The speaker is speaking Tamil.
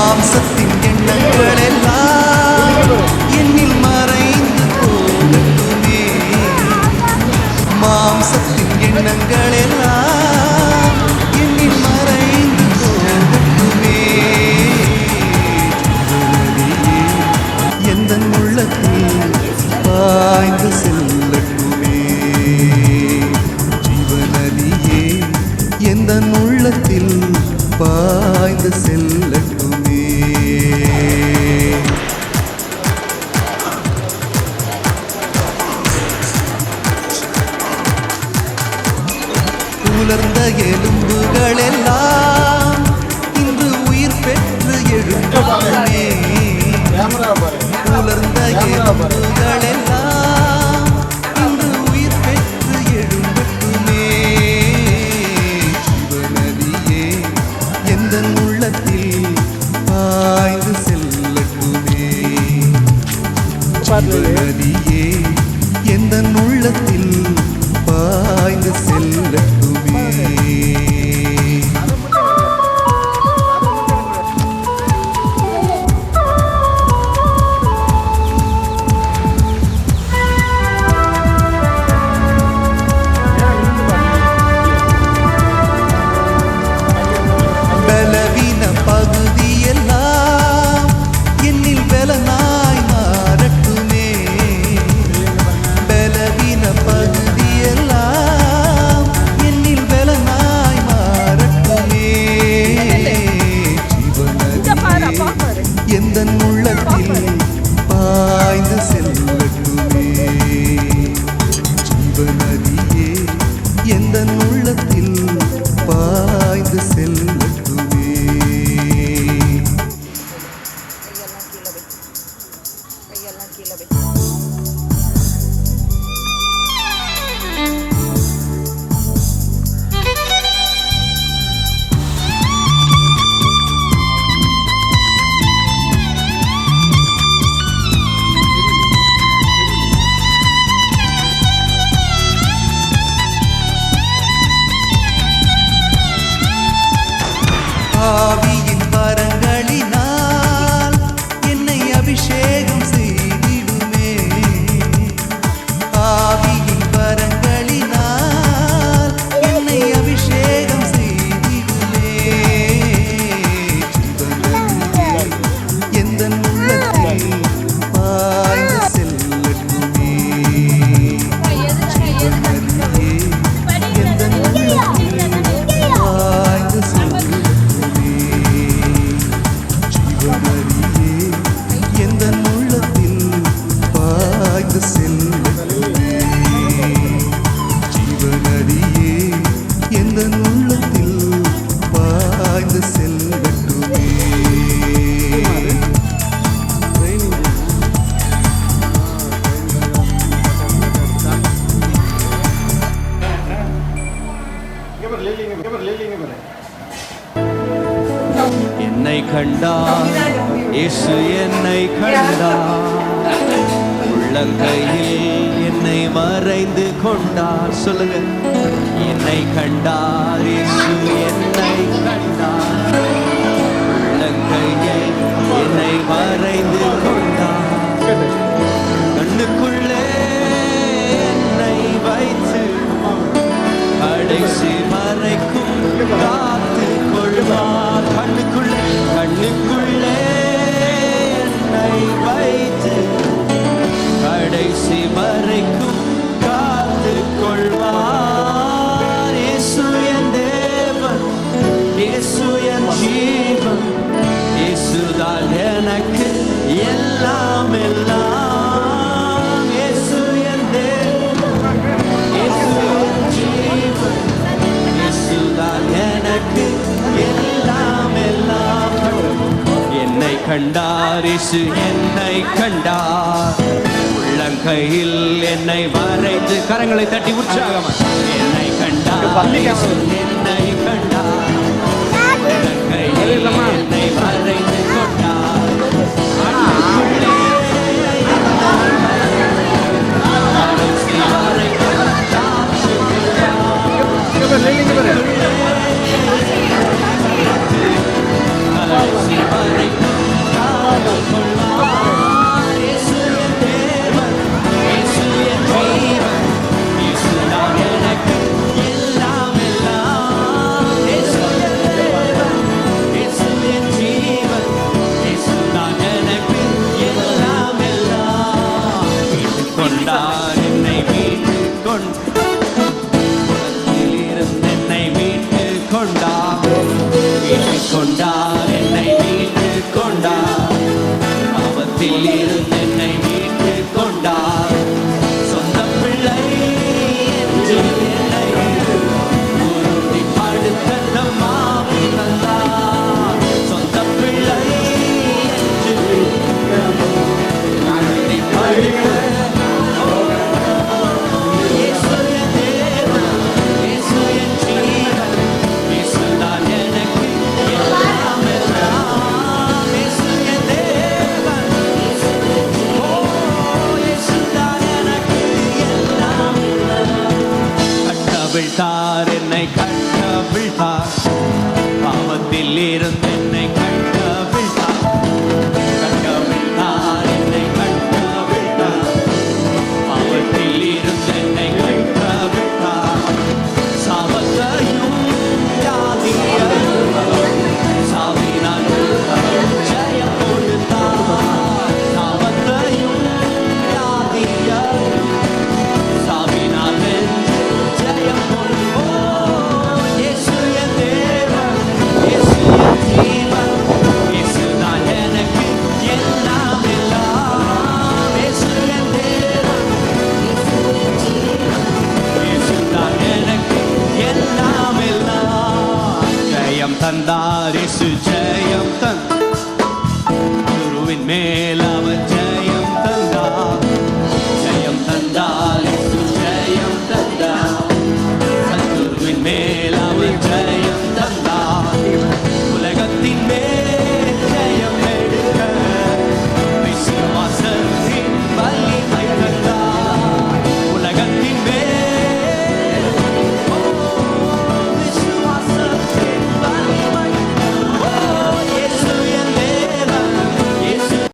மாம்சத்தின் எண்ணங்கள் எல்லாம் என்னில் மறைந்து போகட்டுமே. மாம்சத்தின் எண்ணங்கள் எல்லாம் என்னில் மறைந்து போகட்டுமே. எந்த உள்ளத்தில் பாய்ந்து செல்லட்டுமே. ஜீவநதியே எந்த உள்ளத்தில் பாய்ந்து செல்லட்டுமே. உலர்ந்த எலும்புகள் எல்லாம் இன்று உயிர் பெற்று எழும்பட்டுமே. உலர்ந்த எலும்புகள் எல்லாம் இன்று உயிர் பெற்று எழும்பட்டுமே. ஜீவநதியே எந்த உள்ளத்தில் பாய்ந்து செல்லட்டுமே. ஜீவநதியே எந்த உள்ளத்தில் பாய்ந்து செல்லட்டுமே. பலவீன பகுதியெல்லாம் என்னில் பலனாய் மாறட்டுமே. பலவீன பகுதியெல்லாம் என்னில் பலனாய் மாறட்டுமே. ஜீவநதியே எந்த உள்ளத்தில் பாய்ந்து செல்லட்டுமே. ஜீவநதியே எந்த உள்ளத்தில் பாய்ந்து செல்லட்டுமே. ஆவியின் வரங்களினால் என்னை அபிஷேகம் செய்திடுமே. ஆவியின் வரங்களினால் என்னை அபிஷேகம் செய்திடுமே. ஜீவநதியே எந்த உள்ளத்தில் பாய்ந்து செல்லட்டுமே. ஜீவநதியே எந்த உள்ளத்தில் பாய்ந்து செல்லட்டுமே. ஜீவநதியே எந்த உள்ளத்தில் பாய்ந்து செல்லட்டுமே. ஜீவநதியே எந்த உள்ளத்தில் பாய்ந்து செல்லட்டுமே. என்னை கண்டார் இயேசு, என்னை கண்டார், உள்ளங்கையில் என்னை மறைந்து கொண்டார். சொல்லுங்க. என்னை கண்டார் இயேசு, என்னை கண்டார், உள்ளங்கையில் என்னை மறைந்து கொண்டார். கண்ணுக்குள்ளே என்னை வைத்து கடைசி வரைக்கும் காத்து கொள்வார். கண்ணுக்குள்ளே என்னை வைத்து கடைசி வரைக்கும் காத்து கொள்வார். இயேசு என் தேவன், இயேசு என் ஜீவன், இயேசுதான் எனக்கு எல்லாம் எல்லாம். இயேசு என் தேவன், இயேசு என் ஜீவன், இயேசுதான் எனக்கு எல்லாம் எல்லாம். என்னை கண்டார் இயேசு, என்னை கண்டார், உள்ளங்கையில் என்னை வரைந்து. கரங்களை தட்டி உற்சாகமா. என்னை கண்டார் இயேசு, என்னை கண்டார், உள்ளங்கையில்